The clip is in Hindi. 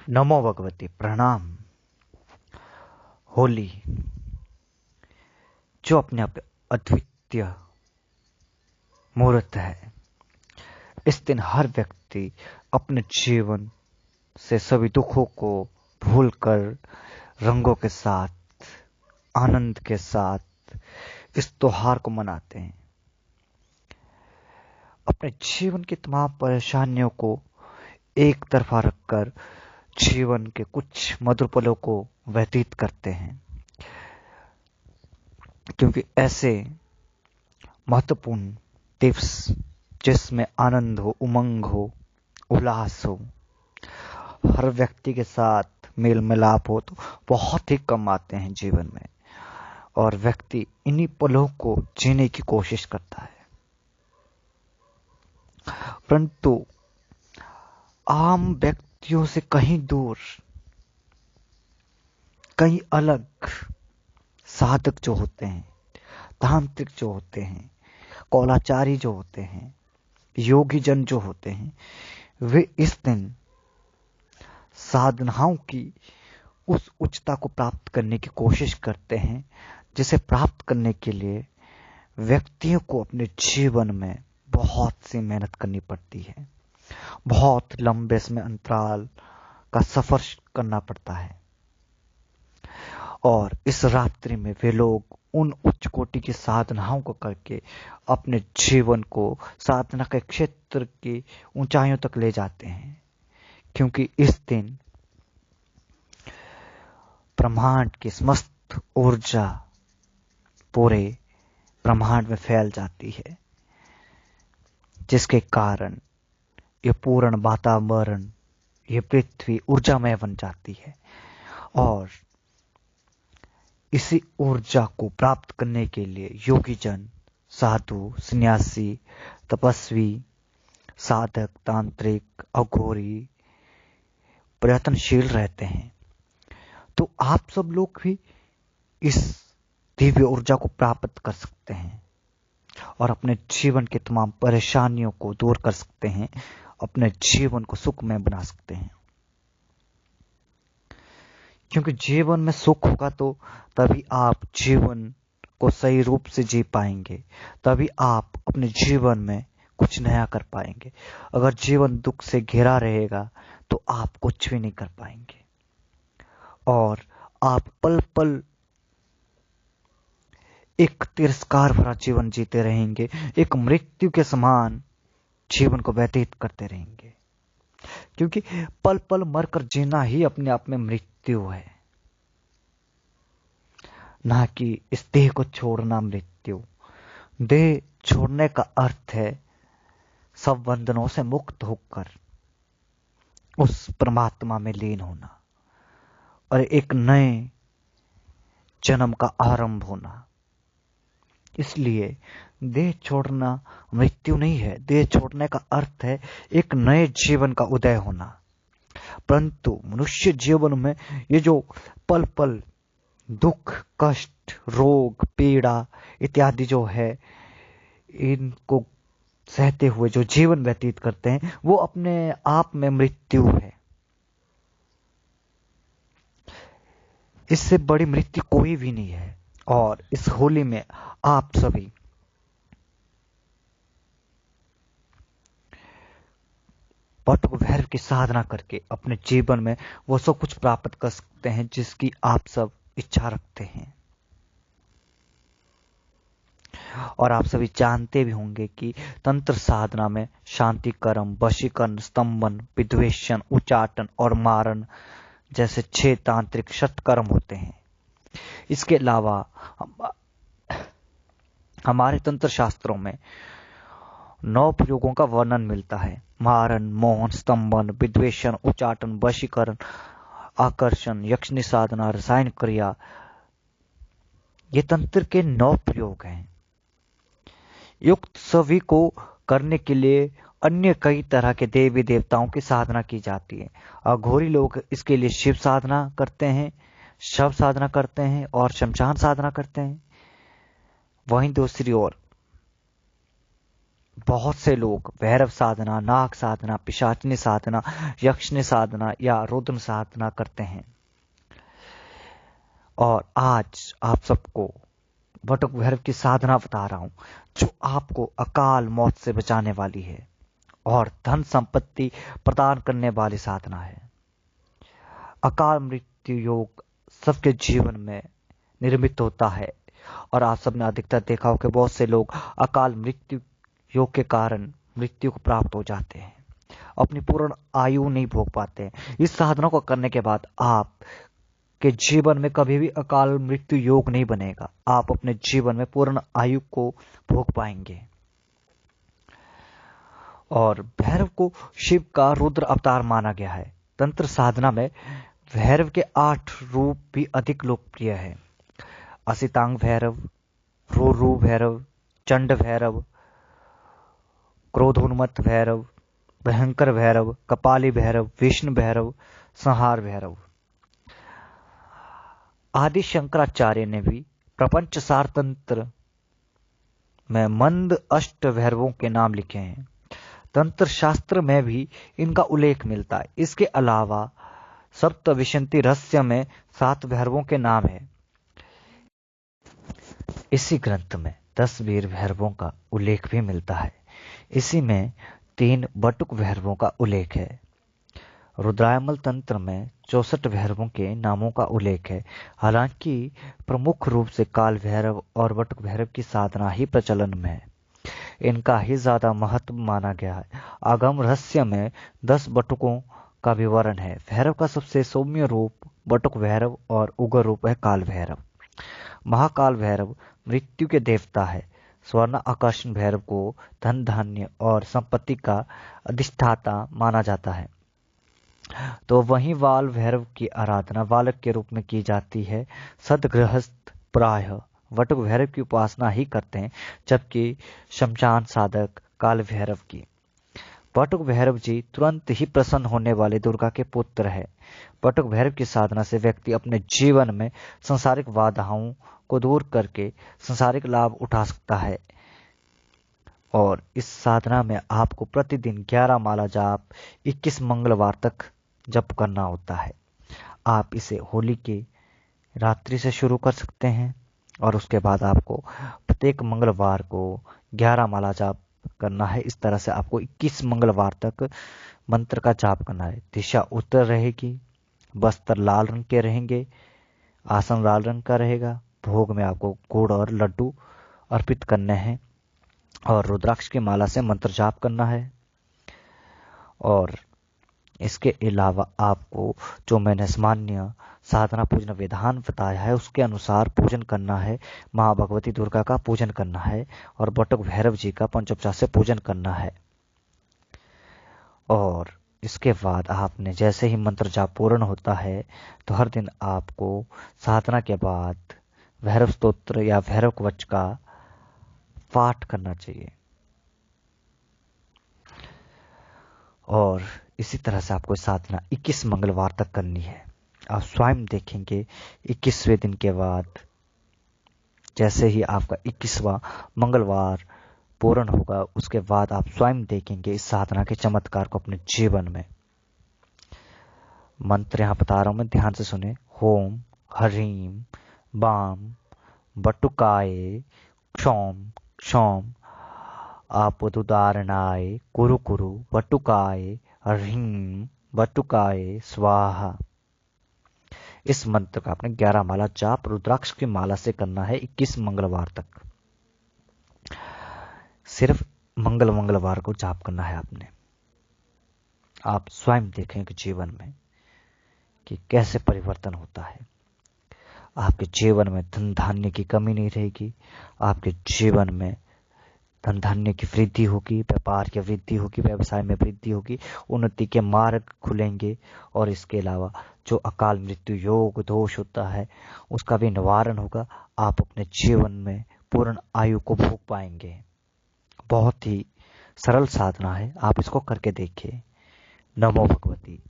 नमो भगवती प्रणाम। होली जो अपने आप अद्वितीय मुहूर्त है। इस दिन हर व्यक्ति अपने जीवन से सभी दुखों को भूलकर रंगों के साथ, आनंद के साथ इस त्योहार को मनाते हैं। अपने जीवन की तमाम परेशानियों को एक तरफा रखकर जीवन के कुछ मधुर पलों को व्यतीत करते हैं, क्योंकि ऐसे महत्वपूर्ण दिवस जिसमें आनंद हो, उमंग हो, उल्लास हो, हर व्यक्ति के साथ मेल मिलाप हो तो बहुत ही कम आते हैं जीवन में, और व्यक्ति इन्हीं पलों को जीने की कोशिश करता है। परंतु आम व्यक्तियों से कहीं दूर, कहीं अलग साधक जो होते हैं, तांत्रिक जो होते हैं, कौलाचारी जो होते हैं, योगी जन जो होते हैं, वे इस दिन साधनाओं की उस उच्चता को प्राप्त करने की कोशिश करते हैं, जिसे प्राप्त करने के लिए व्यक्तियों को अपने जीवन में बहुत सी मेहनत करनी पड़ती है, बहुत लंबे समय अंतराल का सफर करना पड़ता है। और इस रात्रि में वे लोग उन उच्च कोटि की साधनाओं को करके अपने जीवन को साधना के क्षेत्र की ऊंचाइयों तक ले जाते हैं, क्योंकि इस दिन ब्रह्मांड की समस्त ऊर्जा पूरे ब्रह्मांड में फैल जाती है, जिसके कारण ये पूर्ण वातावरण, ये पृथ्वी ऊर्जामय बन जाती है। और इसी ऊर्जा को प्राप्त करने के लिए योगी जन, साधु, सन्यासी, तपस्वी, साधक, तांत्रिक, अघोरी प्रयत्नशील रहते हैं। तो आप सब लोग भी इस दिव्य ऊर्जा को प्राप्त कर सकते हैं और अपने जीवन की तमाम परेशानियों को दूर कर सकते हैं, अपने जीवन को सुखमय बना सकते हैं। क्योंकि जीवन में सुख होगा तो तभी आप जीवन को सही रूप से जी पाएंगे, तभी आप अपने जीवन में कुछ नया कर पाएंगे। अगर जीवन दुख से घिरा रहेगा तो आप कुछ भी नहीं कर पाएंगे और आप पल पल एक तिरस्कार भरा जीवन जीते रहेंगे, एक मृत्यु के समान जीवन को व्यतीत करते रहेंगे। क्योंकि पल पल मरकर जीना ही अपने आप में मृत्यु है, ना कि इस देह को छोड़ना मृत्यु। देह छोड़ने का अर्थ है सब बंधनों से मुक्त होकर उस परमात्मा में लीन होना और एक नए जन्म का आरंभ होना। इसलिए देह छोड़ना मृत्यु नहीं है, देह छोड़ने का अर्थ है एक नए जीवन का उदय होना। परंतु मनुष्य जीवन में ये जो पल पल दुख, कष्ट, रोग, पीड़ा इत्यादि जो है, इनको सहते हुए जो जीवन व्यतीत करते हैं, वो अपने आप में मृत्यु है। इससे बड़ी मृत्यु कोई भी नहीं है। और इस होली में आप सभी बटुक भैरव की साधना करके अपने जीवन में वो सब कुछ प्राप्त कर सकते हैं जिसकी आप सब इच्छा रखते हैं। और आप सभी जानते भी होंगे कि तंत्र साधना में शांति कर्म, वशीकरण, स्तंभन, विद्वेषण, उच्चाटन और मारण जैसे 6 तांत्रिक षटकर्म होते हैं। इसके अलावा हमारे तंत्र शास्त्रों में 9 प्रयोगों का वर्णन मिलता है। मारण, मोहन, स्तंभन, विद्वेषण, उच्चाटन, वशीकरण, आकर्षण, यक्षिणी साधना, रसायन क्रिया, ये तंत्र के 9 प्रयोग हैं। युक्त सभी को करने के लिए अन्य कई तरह के देवी देवताओं की साधना की जाती है। अघोरी लोग इसके लिए शिव साधना करते हैं, शव साधना करते हैं और शमशान साधना करते हैं। वहीं दूसरी ओर बहुत से लोग भैरव साधना, नाग साधना, पिशाचनी साधना, यक्षनी साधना या रुद्र साधना करते हैं। और आज आप सबको बटुक भैरव की साधना बता रहा हूं, जो आपको अकाल मौत से बचाने वाली है और धन संपत्ति प्रदान करने वाली साधना है। अकाल मृत्यु योग सबके जीवन में निर्मित होता है और आप सबने अधिकतर देखा हो कि बहुत से लोग अकाल मृत्यु योग के कारण मृत्यु को प्राप्त हो जाते हैं, अपनी पूर्ण आयु नहीं भोग पाते हैं। इस साधना को करने के बाद आप के जीवन में कभी भी अकाल मृत्यु योग नहीं बनेगा। आप अपने जीवन में पूर्ण आयु को भोग पाएंगे। और भैरव को शिव का रुद्र अवतार माना गया है। तंत्र साधना में भैरव के 8 रूप भी अधिक लोकप्रिय है। असितांग भैरव, रोरू भैरव, चंड भैरव, क्रोधोन्मत्त भैरव, भयंकर भैरव, कपाली भैरव, विष्णु भैरव, संहार भैरव। आदि शंकराचार्य ने भी प्रपंच सार तंत्र में मंद अष्ट भैरवों के नाम लिखे हैं। तंत्र शास्त्र में भी इनका उल्लेख मिलता है। इसके अलावा सप्तविंशति रहस्य में 7 भैरवों के नाम है। इसी ग्रंथ में 10 वीर भैरवों का उल्लेख भी मिलता है। इसी में 3 बटुक भैरवों का उल्लेख है। रुद्रायमल तंत्र में 64 भैरवों के नामों का उल्लेख है। हालांकि प्रमुख रूप से काल भैरव और बटुक भैरव की साधना ही प्रचलन में है। इनका ही ज्यादा महत्व माना गया है। आगम रहस्य में 10 बटुकों का विवरण है। भैरव का सबसे सौम्य रूप बटुक भैरव और उग्र रूप है काल भैरव। महाकाल भैरव मृत्यु के देवता है। स्वर्ण आकर्षण भैरव को धन धान्य और संपत्ति का अधिष्ठाता माना जाता है। तो वहीं बाल भैरव की आराधना बालक के रूप में की जाती है। सदगृहस्थ प्रायः बटुक भैरव की उपासना ही करते हैं, जबकि शमशान साधक काल भैरव की। बटुक भैरव जी तुरंत ही प्रसन्न होने वाले दुर्गा के पुत्र है। बटुक भैरव की साधना से व्यक्ति अपने जीवन में संसारिक बाधाओं को दूर करके संसारिक लाभ उठा सकता है। और इस साधना में आपको प्रतिदिन 11 माला जाप 21 मंगलवार तक जप करना होता है। आप इसे होली की रात्रि से शुरू कर सकते हैं और उसके बाद आपको प्रत्येक मंगलवार को 11 माला जाप करना है। इस तरह से आपको 21 मंगलवार तक मंत्र का जाप करना है। दिशा उत्तर रहेगी, वस्त्र लाल रंग के रहेंगे, आसन लाल रंग का रहेगा। भोग में आपको गुड़ और लड्डू अर्पित करने हैं और रुद्राक्ष की माला से मंत्र जाप करना है। और इसके अलावा आपको जो मैंने सामान्य साधना पूजन विधान बताया है उसके अनुसार पूजन करना है। माँ भगवती दुर्गा का पूजन करना है और बटुक भैरव जी का पंचोपचार से पूजन करना है। और इसके बाद आपने जैसे ही मंत्र जाप पूर्ण होता है तो हर दिन आपको साधना के बाद भैरव स्तोत्र या भैरव कवच का पाठ करना चाहिए। और इसी तरह से आपको साधना 21 मंगलवार तक करनी है। आप स्वयं देखेंगे 21वें दिन के बाद जैसे ही आपका 21वां मंगलवार पूर्ण होगा उसके बाद आप स्वयं देखेंगे इस साधना के चमत्कार को अपने जीवन में। मंत्र यहां बता रहा हूं मैं, ध्यान से सुने। होम हरीम बाम बटुकाय क्षौम क्षौम आपदुदारणाय कुरु कुरु बटुकाय ह्रीं बटुकाय स्वाहा। इस मंत्र का आपने 11 माला जाप रुद्राक्ष की माला से करना है 21 मंगलवार तक। सिर्फ मंगलवार को जाप करना है आपने। आप स्वयं देखेंगे जीवन में कि कैसे परिवर्तन होता है। आपके जीवन में धन धान्य की कमी नहीं रहेगी। आपके जीवन में धन धान्य की वृद्धि होगी, व्यापार की वृद्धि होगी, व्यवसाय में वृद्धि होगी, उन्नति के मार्ग खुलेंगे। और इसके अलावा जो अकाल मृत्यु योग दोष होता है उसका भी निवारण होगा। आप अपने जीवन में पूर्ण आयु को भोग पाएंगे। बहुत ही सरल साधना है, आप इसको करके देखिए। नमो भगवती।